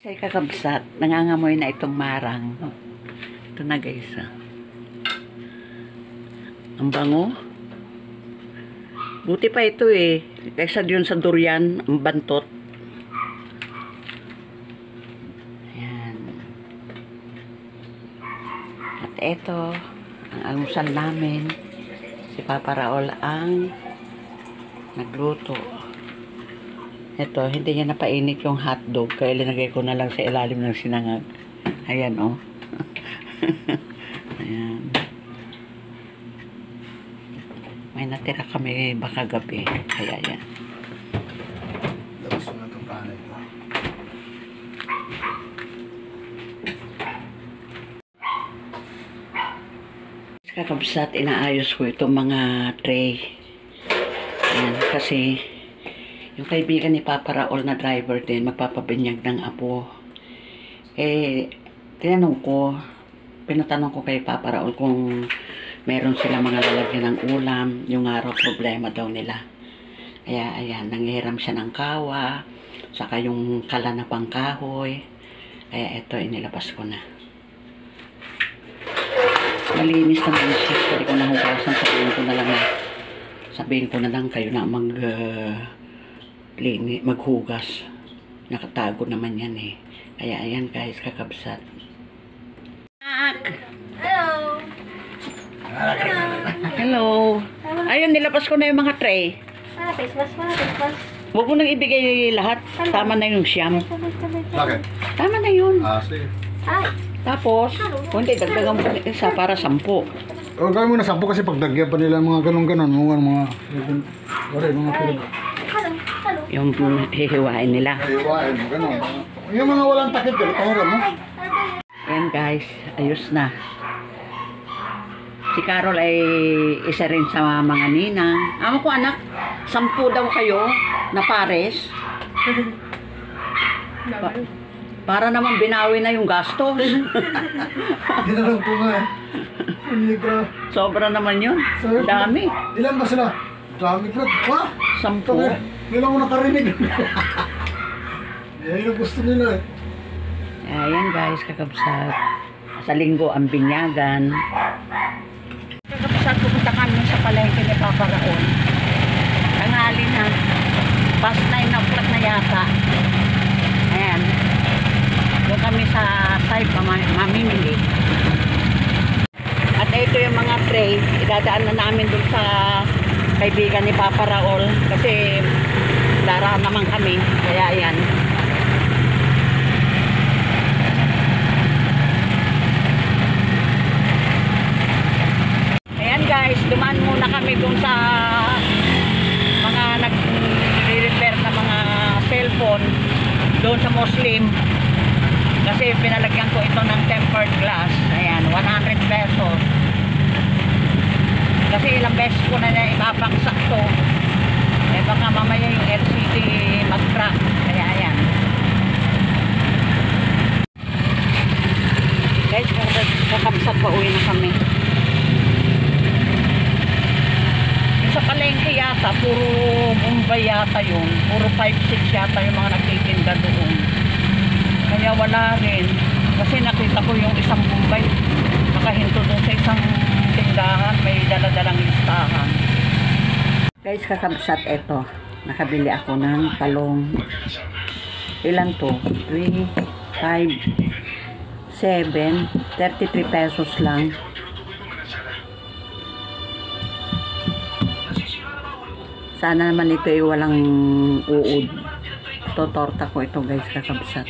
Kay kakabsat, nangangamoy na itong marang. Ito na guys. Ang bango. Buti pa ito eh. Kaysa yun sa durian, ang bantot. Ayan. At ito, ang almusal namin. Si Papa Raul ang nagluto. Ito, hindi niya napainit yung hotdog. Kaya linagay ko na lang sa ilalim ng sinangag. Ayan, oh. Ayan. May natira kami baka gabi. Kaya yan. Labas mo na itong panay ko. Kakabsat, inaayos ko itong mga tray. Ayan, kasi yung kaibigan ni Papa Raul na driver din, magpapabinyag ng apo. Eh, pinatanong ko kay Papa Raul kung meron sila mga lalagyan ng ulam. Yung araw, problema daw nila. Kaya, ayan, nanghiram siya ng kawa, saka yung kala na pangkahoy. Kaya, ito, inilabas ko na. Malinis naman siya. Pwede ko nahugasan, sabihin ko na lang kayo na maghugas. Nakatago naman yan eh. Kaya ayan guys, kakabsat. Hello! Hello! Ayun, nilapas ko na yung mga tray. Face wash. Huwag mo nang ibigay lahat. Tama na yung siyam. Bakit? Tama na yun. Sige. Ay! Tapos, kung hindi, dagdagan mo na isa para 10. O, gawin mo na 10 kasi pagdagyan pa nila mga ganun-ganun. Mga pinag... Yung hihiwain nila. Hiwain mo, ganun. Yung mga walang takip, pahiram mo. Ayan guys, ayos na. Si Carol ay isa rin sa mga ninang. Ama ko anak, 10 daw kayo na pares. Para naman binawi na yung gastos. Ginarang ko nga eh. Sobra naman yun. Dami. Ilan ba sila? Dami bro. Ha? 10. Ilan mo nakarinig. Yan yung gusto nila eh. Ayan guys, kakabsat. Sa linggo ang binyagan. Kakabsat, pupunta kami sa palengke ni Papa Raul. Tanghali na. Past 9 o'clock na yata. Ayan. Doon kami sa side mamimili. At ito yung mga tray. Idadaan na namin doon sa kaibigan ni Papa Raul. Kasi daraan naman kami. Kaya ayan. Ayan guys, dumaan muna kami doon sa mga nag-repair na mga cellphone doon sa Muslim. Kasi pinalagyan ko ito ng tempered glass. Ayan, 100 pesos. Kasi ilang beses ko na ipapaksak to. Eh baka mamaya yung LCD mag-crack. Kaya ayan. Guys, kakabsat pa uwi na kami. Yung sa palengke yata, puro Bombay yata yun. Puro 5-6 yata yung mga nagtitinda doon. Kaya wala rin. Kasi nakita ko yung isang Bombay. Nakahinto doon sa isang tindahan. May daladalang listahan. Guys, kakabsat eto. Nakabili ako ng talong. Ilan to? 3, 5, 7, 33 pesos lang. Sana naman ito ay walang uod. Ito, torta ko ito guys, kakabsat.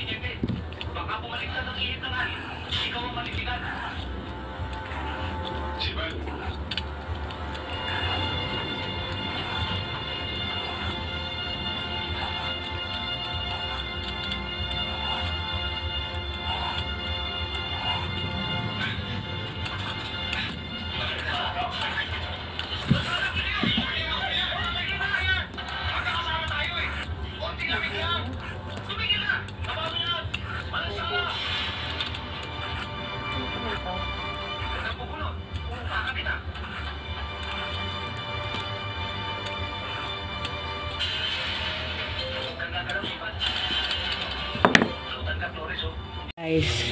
Guys,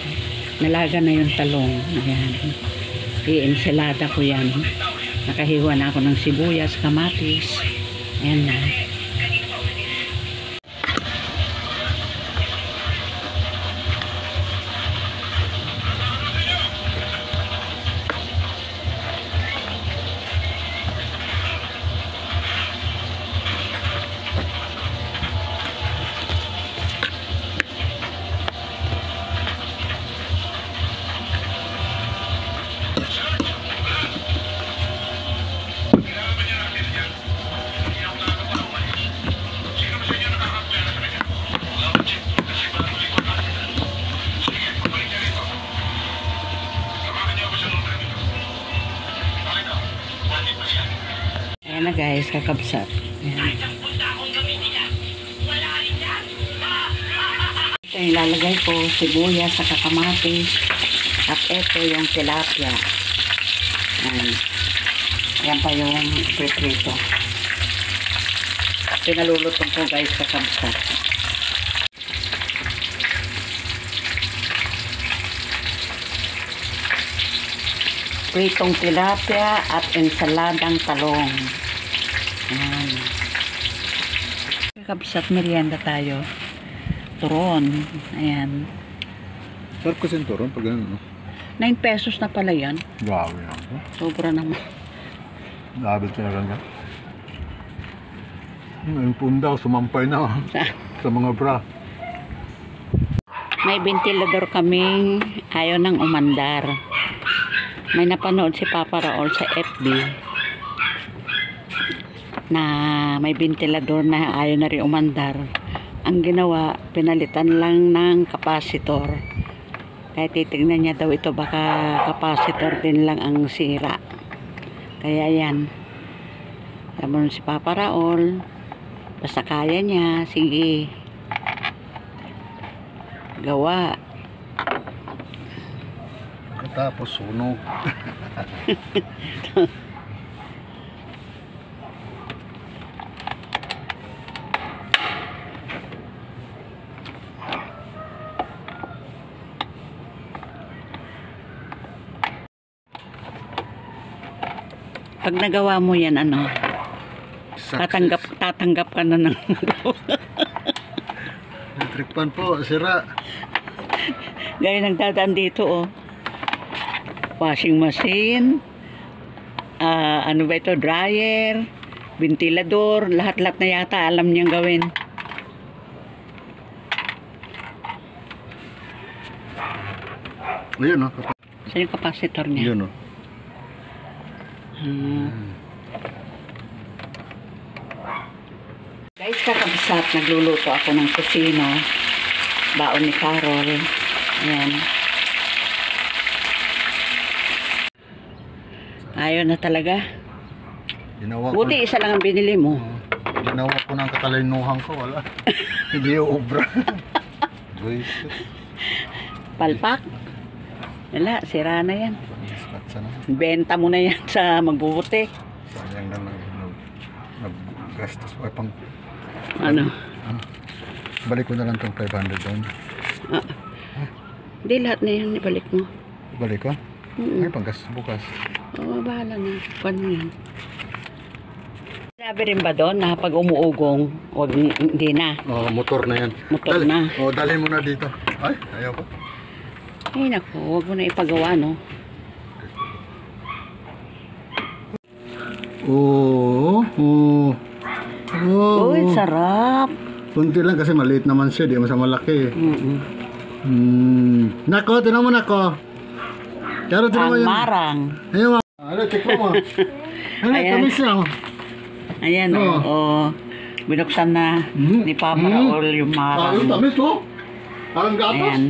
nalaga na yung talong. Ayan. I-ensalada ko yan. Nakahiwa na ako ng sibuyas, kamatis. Ayan na. Ayan na guys, kakabsat. Ayan. Ito yung ilalagay ko, sibuyas, saka kamatis. At ito yung tilapia. Ayan. Ayan pa yung prito. Pinalulutong ko guys, kakabsat. Pritong tilapia at ensaladang talong. Ayan. Kakabsat, merienda tayo. Turon. Ayan. Sarap kasi yung turon pag ganun, no? 9 pesos na pala yan. Grabe yan. No? Sobra naman. Grabe talaga nga. Yung pundaw, sumampay na sa mga bra. May ventilador kaming ayaw nang umandar. May napanood si Papa Raul sa FB na may ventilador na ayaw na rin umandar. Ang ginawa, pinalitan lang ng capacitor. Kaya titignan niya daw ito, baka capacitor din lang ang sira. Kaya yan. Sabi si Papa Raul, basta kaya niya, sige. Gawa. Tapos sunog. Pag nagawa mo yan, ano, tatanggap ka na ng Electric pan po, sira. gaya nagdadaan dito, oh. Washing machine, ano ba ito, dryer, ventilador, lahat-lahat na yata alam niyang gawin. Ayun, no? Saan yung capacitor niya? Yun, no? Guys, kakabsat, nagluluto ako ng kusino. Baon ni Carol. Ayan. Ayaw na talaga. Ginawa ko, Buti isa lang ang binili mo. ginawa ko ng katalinuhan ko, wala. Hindi yung obra. Guys, Palpak. Wala, sira na yan. skatsa na. Benta mo na yan sa magbubuti. Sayang na naggastos ko. Ay, pang, Ano? balik ko na lang itong 500 doon. Hindi, lahat na yan, ibalik mo. Balik ko? Ay, panggastos bukas. Oo, bahala na. Kuwan mo yan. Sabi rin ba doon na pag umuugong, wag, hindi na. Oh, motor na yan. Motor na. Oh, dalhin mo na dito. Ay, ayaw ko. Ay, naku, wag mo na ipagawa, no? Oo. Uy, sarap. Kunti lang kasi maliit naman siya, di mo sa malaki. Nako, tinan mo nako. Pero tinan mo Ang yan. marang. Ayun nga. Ano, check mo. Ano, Ayan. tamis lang. Ayan, oo. Binuksan na ni Papa Raul yung marang. Ayun, tamis oh. Parang gatos. Ayan.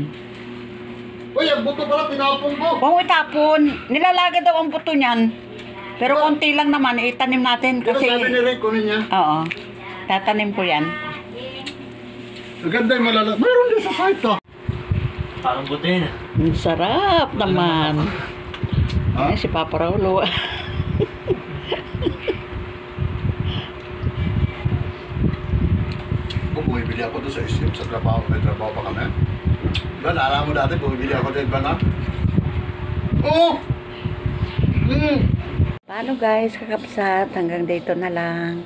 Uy, ang buto pala, tinapong ko. Huwag mo itapon. Nilalaga daw ang buto niyan. Pero konti lang naman, itanim natin Pero kasi... sabi ni Ray, kunin niya. Oo. Tatanim ko yan. Ang ganda yung malala. Mayroon din sa site to. Parang butin. Ang sarap naman. Ha? Ay, si Papa Raul. Bumibili ako doon sa SM, sa trabaho. May trabaho pa kami. Ba, naalala mo dati, bumibili ako dahil ba na? Oo! Paano guys, kakapsat, hanggang dito na lang.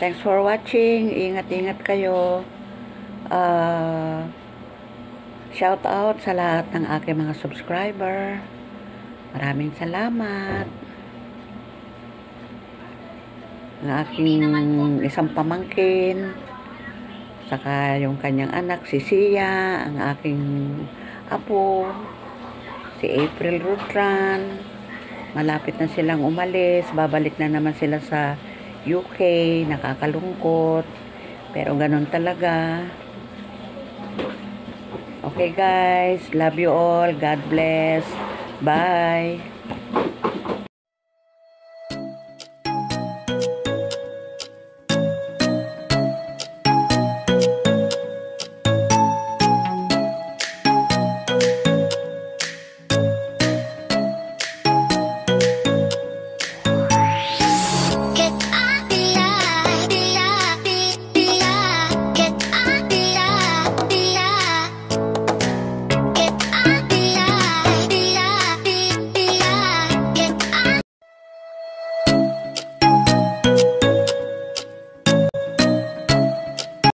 Thanks for watching. Ingat-ingat kayo. Shout out sa lahat ng aking mga subscriber. Maraming salamat. Ang aking isang pamangkin, saka yung kanyang anak, si Sia, ang aking apo, si April Rutran. Malapit na silang umalis, babalik na naman sila sa UK, nakakalungkot, pero ganun talaga. Okay guys, love you all, God bless, bye.